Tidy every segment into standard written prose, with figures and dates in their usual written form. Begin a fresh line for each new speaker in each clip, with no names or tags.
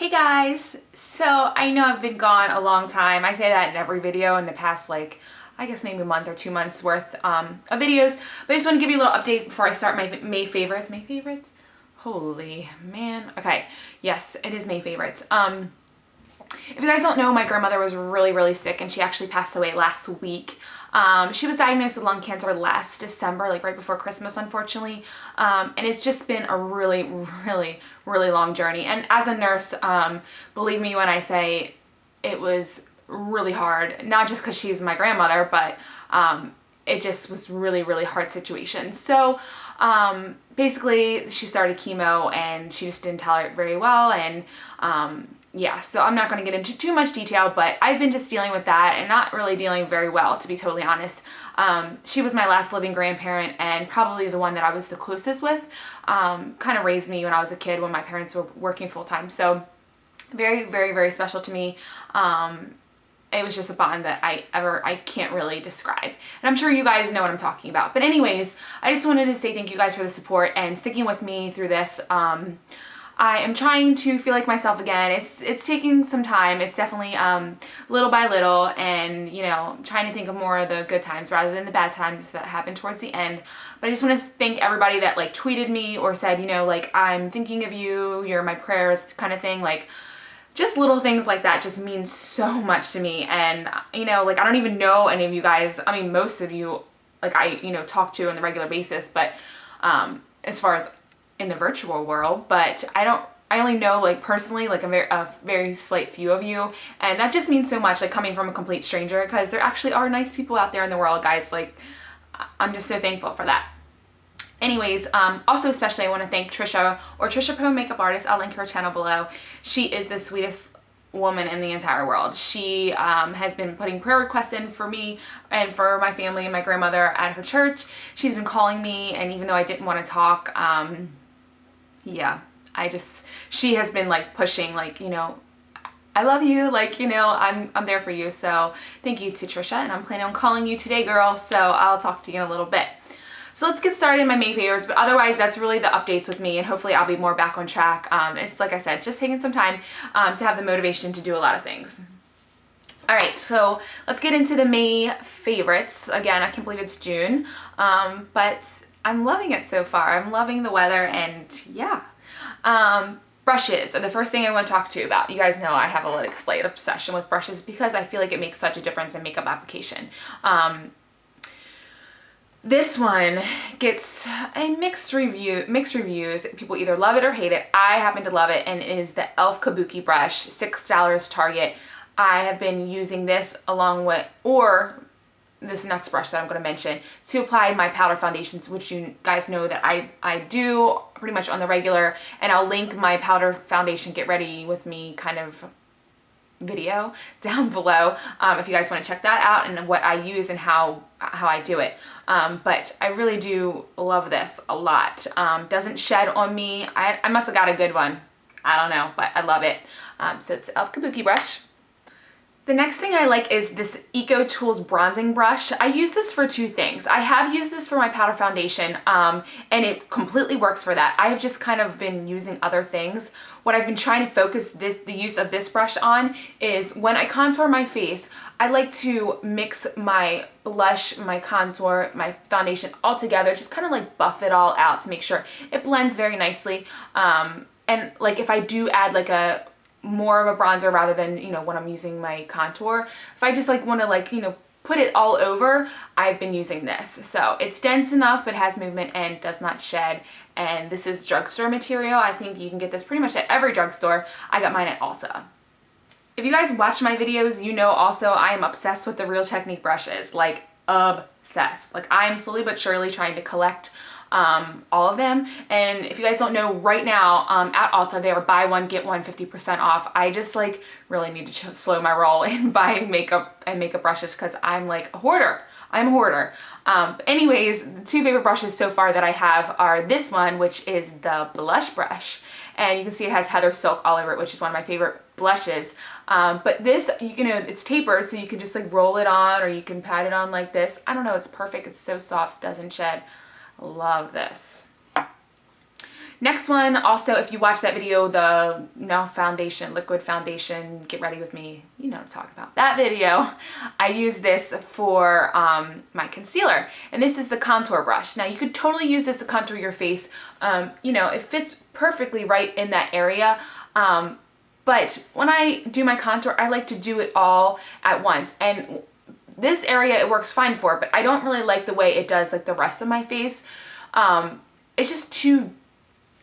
Hey guys! So I know I've been gone a long time. I say that in every video in the past, like, I guess maybe a month or 2 months worth of videos. But I just want to give you a little update before I start my May favorites. May favorites? Holy man. Okay. Yes, it is May favorites. If you guys don't know, my grandmother was really sick and she actually passed away last week. She was diagnosed with lung cancer last December, like right before Christmas, unfortunately. And it's just been a really long journey. And as a nurse, believe me when I say it was really hard, not just because she's my grandmother, but it just was really hard situation. So basically she started chemo and she just didn't tolerate it very well. And yeah, so I'm not going to get into too much detail, but I've been just dealing with that and not really dealing very well, to be totally honest. She was my last living grandparent and probably the one that I was the closest with. Kind of raised me when I was a kid when my parents were working full time. So very special to me. It was just a bond that I can't really describe. And I'm sure you guys know what I'm talking about. But anyways, I just wanted to say thank you guys for the support and sticking with me through this. I am trying to feel like myself again. It's taking some time. It's definitely little by little, and you know, trying to think of more of the good times rather than the bad times that happened towards the end. But I just want to thank everybody that like tweeted me or said, you know, like, I'm thinking of you, you're my prayers kind of thing. Like, just little things like that just means so much to me. And you know, like, I don't even know any of you guys. I mean, most of you, like, I, you know, talk to on the regular basis, but as far as in the virtual world, but I only know, like, personally, like, a very slight few of you, and that just means so much, like, coming from a complete stranger, because there actually are nice people out there in the world, guys. Like, I'm just so thankful for that. Anyways, also especially I want to thank Treisha, or Treisha Pro Makeup Artist. I'll link her channel below. She is the sweetest woman in the entire world. She has been putting prayer requests in for me and for my family and my grandmother at her church. She's been calling me, and even though I didn't want to talk, yeah, she has been like pushing, like, you know, I love you, like, you know, I'm there for you. So thank you to Treisha, and I'm planning on calling you today, girl. So I'll talk to you in a little bit. So let's get started in my May favorites, but otherwise that's really the updates with me, and hopefully I'll be more back on track. It's like I said, just taking some time to have the motivation to do a lot of things. All right, so let's get into the May favorites. Again, I can't believe it's June, but I'm loving it so far. I'm loving the weather, and yeah. Brushes are the first thing I want to talk to you about. You guys know I have a like slight obsession with brushes because I feel like it makes such a difference in makeup application. This one gets a mixed reviews. People either love it or hate it. I happen to love it, and it is the e.l.f. Kabuki brush, $6 Target. I have been using this along with, or this next brush that I'm going to mention, to apply my powder foundations, which you guys know that I do pretty much on the regular, and I'll link my powder foundation get ready with me kind of video down below if you guys want to check that out and what I use and how I do it. But I really do love this a lot. Doesn't shed on me. I must have got a good one. I don't know, but I love it. So it's e.l.f. Kabuki brush. The next thing I like is this Eco Tools bronzing brush. I use this for two things. I have used this for my powder foundation, and it completely works for that. I have just kind of been using other things. What I've been trying to focus the use of this brush on is when I contour my face, I like to mix my blush, my contour, my foundation all together, just kind of like buff it all out to make sure it blends very nicely. And like if I do add like a more of a bronzer rather than, you know, when I'm using my contour, if I just like want to, like, you know, put it all over, I've been using this. So it's dense enough but has movement and does not shed, and this is drugstore material. I think you can get this pretty much at every drugstore. I got mine at Ulta. If you guys watch my videos, you know also I am obsessed with the Real Technique brushes, like obsessed. Like, I am slowly but surely trying to collect all of them. And if you guys don't know, right now at Ulta they are buy one get one 50% off. I just like really need to slow my roll in buying makeup and makeup brushes because I'm like a hoarder. I'm a hoarder. Anyways, the two favorite brushes so far that I have are this one, which is the blush brush, and you can see it has Heather Silk all over it, which is one of my favorite blushes. But this, you know, it's tapered, so you can just like roll it on, or you can pat it on like this. I don't know, it's perfect. It's so soft, doesn't shed. Love this. Next one, also, if you watch that video, the foundation, liquid foundation, get ready with me, you know what I'm talking about. That video, I use this for my concealer. And this is the contour brush. Now, you could totally use this to contour your face. You know, it fits perfectly right in that area. But when I do my contour, I like to do it all at once. And this area, it works fine for, but I don't really like the way it does like the rest of my face. It's just too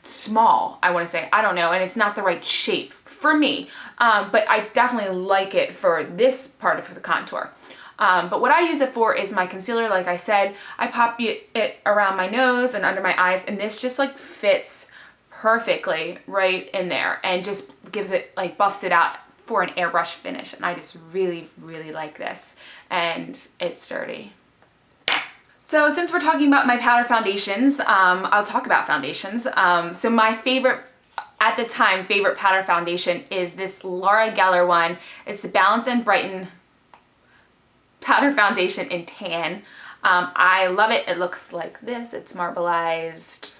small, I want to say. I don't know, and it's not the right shape for me, but I definitely like it for this part of the contour. But what I use it for is my concealer. Like I said, I pop it around my nose and under my eyes, and this just like fits perfectly right in there and just gives it, like, buffs it out for an airbrush finish. And I just really, really like this, and it's sturdy. So since we're talking about my powder foundations, I'll talk about foundations. So my favorite, at the time, favorite powder foundation is this Laura Geller one. It's the Balance and Brighten powder foundation in tan. I love it. It looks like this. It's marbleized.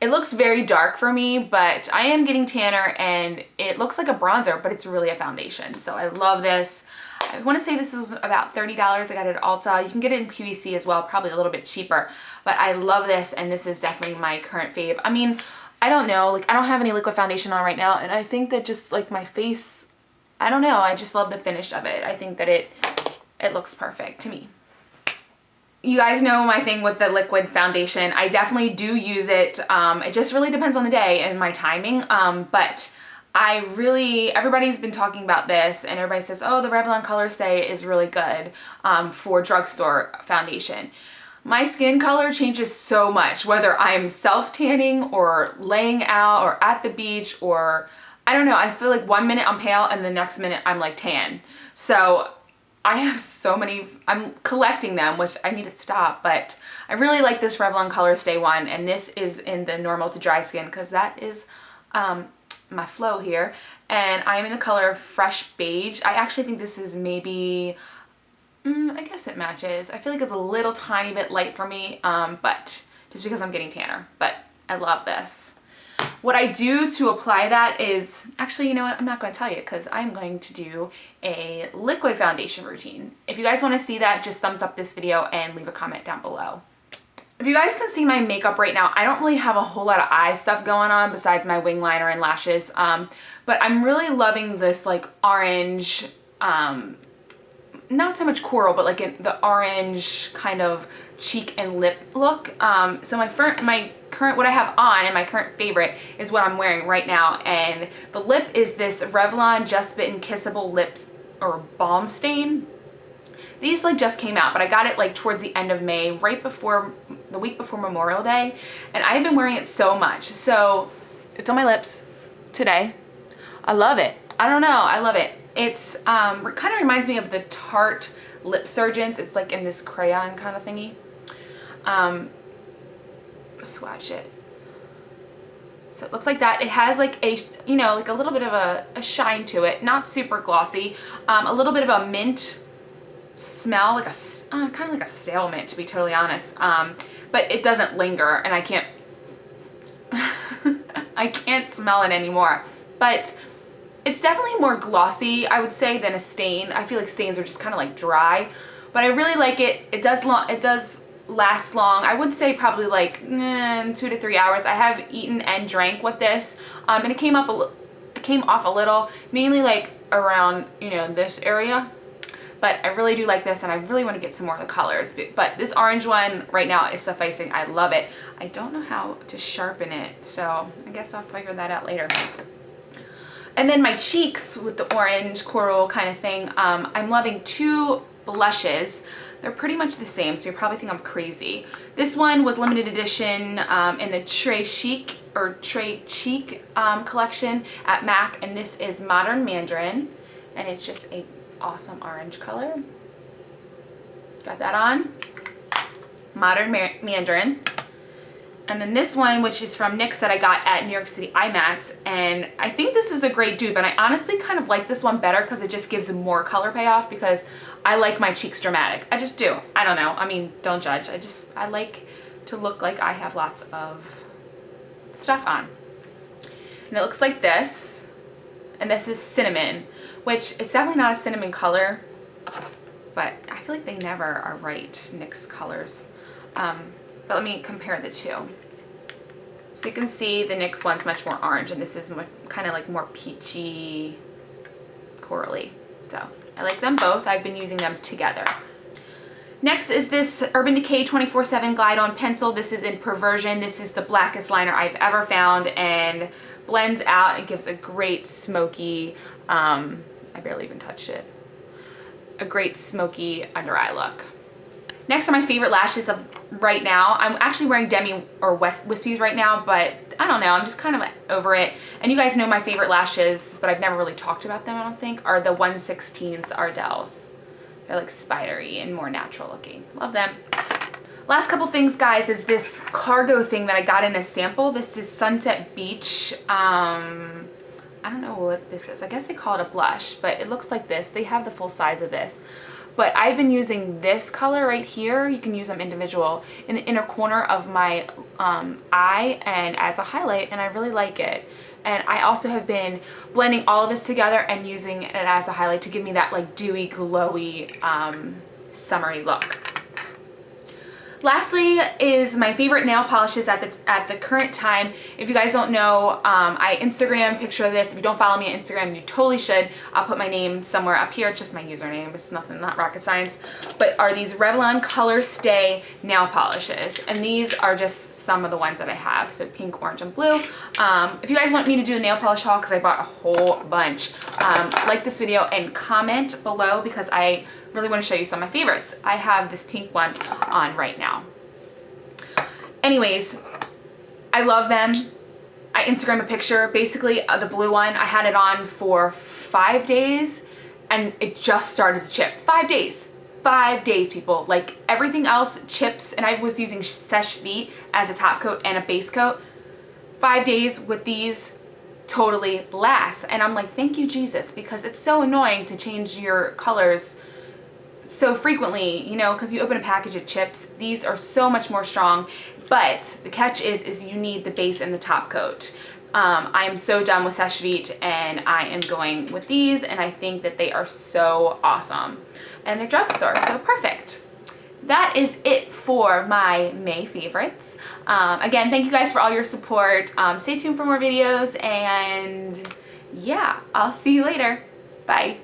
It looks very dark for me, but I am getting tanner, and it looks like a bronzer, but it's really a foundation. So I love this. I want to say this is about $30. I got it at Ulta. You can get it in QVC as well, probably a little bit cheaper. But I love this, and this is definitely my current fave. I mean, I don't know. Like, I don't have any liquid foundation on right now, and I think that just, like, my face, I don't know. I just love the finish of it. I think that it looks perfect to me. You guys know my thing with the liquid foundation. I definitely do use it. It just really depends on the day and my timing. But everybody's been talking about this, and everybody says, oh, the Revlon Color Stay is really good for drugstore foundation. My skin color changes so much, whether I'm self-tanning or laying out or at the beach, or I don't know. I feel like one minute I'm pale and the next minute I'm like tan. So I have so many, I'm collecting them, which I need to stop, but I really like this Revlon Color Stay one, and this is in the normal to dry skin, because that is my flow here, and I'm in the color Fresh Beige. I actually think this is maybe, I guess it matches. I feel like it's a little tiny bit light for me, but just because I'm getting tanner, but I love this. What I do to apply that is, actually, you know what, I'm not going to tell you, because I'm going to do a liquid foundation routine. If you guys want to see that, just thumbs up this video and leave a comment down below. If you guys can see my makeup right now, I don't really have a whole lot of eye stuff going on besides my wing liner and lashes, but I'm really loving this like orange, not so much coral, but like the orange kind of cheek and lip look. So my current, what I have on and my current favorite is what I'm wearing right now, and the lip is this Revlon Just Bitten Kissable Lips or Balm Stain. These like just came out, but I got it like towards the end of May, right before, the week before Memorial Day, and I've been wearing it so much. So it's on my lips today. I love it. I don't know, I love it. It's kind of reminds me of the Tarte Lip Surgeons. It's like in this crayon kind of thingy. Swatch it. So it looks like that. It has like a, you know, like a little bit of a shine to it, not super glossy. A little bit of a mint smell, like a kind of like a stale mint, to be totally honest. But it doesn't linger, and I can't I can't smell it anymore. But it's definitely more glossy, I would say, than a stain. I feel like stains are just kind of like dry, but I really like it. It does last long. I would say probably like 2 to 3 hours. I have eaten and drank with this, and it came off a little, mainly like around, you know, this area. But I really do like this, and I really want to get some more of the colors. But this orange one right now is sufficing. I love it. I don't know how to sharpen it, so I guess I'll figure that out later. And then my cheeks with the orange coral kind of thing, I'm loving 2 blushes. They're pretty much the same, so you probably think I'm crazy. This one was limited edition in the Treisha or Trey Cheek collection at MAC, and this is Modern Mandarin, and it's just a awesome orange color. Got that on. Modern Mandarin. And then this one, which is from NYX, that I got at New York City IMAX, and I think this is a great dupe, and I honestly kind of like this one better because it just gives more color payoff, because I like my cheeks dramatic. I just do. I don't know. I mean, don't judge. I like to look like I have lots of stuff on. And it looks like this. And this is cinnamon, which it's definitely not a cinnamon color, but I feel like they never are right, NYX colors. But let me compare the two. So you can see the NYX one's much more orange, and this is kind of like more peachy, corally. So I like them both. I've been using them together. Next is this Urban Decay 24/7 Glide On Pencil. This is in Perversion. This is the blackest liner I've ever found and blends out and gives a great smoky, I barely even touched it, a great smoky under eye look. Next are my favorite lashes of right now. I'm actually wearing Demi or Wispies right now, but I don't know, I'm just kind of over it. And you guys know my favorite lashes, but I've never really talked about them, I don't think, are the 1/16 Ardell's. They're like spidery and more natural looking. Love them. Last couple things, guys, is this cargo thing that I got in a sample. This is Sunset Beach. I don't know what this is. I guess they call it a blush, but it looks like this. They have the full size of this. But I've been using this color right here. You can use them individual in the inner corner of my eye and as a highlight, and I really like it. And I also have been blending all of this together and using it as a highlight to give me that like dewy, glowy, summery look. Lastly is my favorite nail polishes at the current time. If you guys don't know, I Instagram picture this. If you don't follow me on Instagram, you totally should. I'll put my name somewhere up here. It's just my username. It's nothing, not rocket science. But are these Revlon Color Stay nail polishes. And these are just some of the ones that I have. So pink, orange, and blue. If you guys want me to do a nail polish haul, because I bought a whole bunch, like this video and comment below because I really want to show you some of my favorites. I have this pink one on right now. Anyways, I love them. I Instagram a picture. Basically, the blue one, I had it on for 5 days and it just started to chip. 5 days. 5 days, people. Like everything else chips, and I was using Seche Vite as a top coat and a base coat. 5 days with these totally lasts. And I'm like, thank you, Jesus, because it's so annoying to change your colors so frequently, you know, because you open a package of chips. These are so much more strong, but the catch is you need the base and the top coat. I am so done with Seche Vite, and I am going with these, and I think that they are so awesome. And they're drugstore, so perfect. That is it for my May favorites. Again, thank you guys for all your support. Stay tuned for more videos, and yeah, I'll see you later. Bye.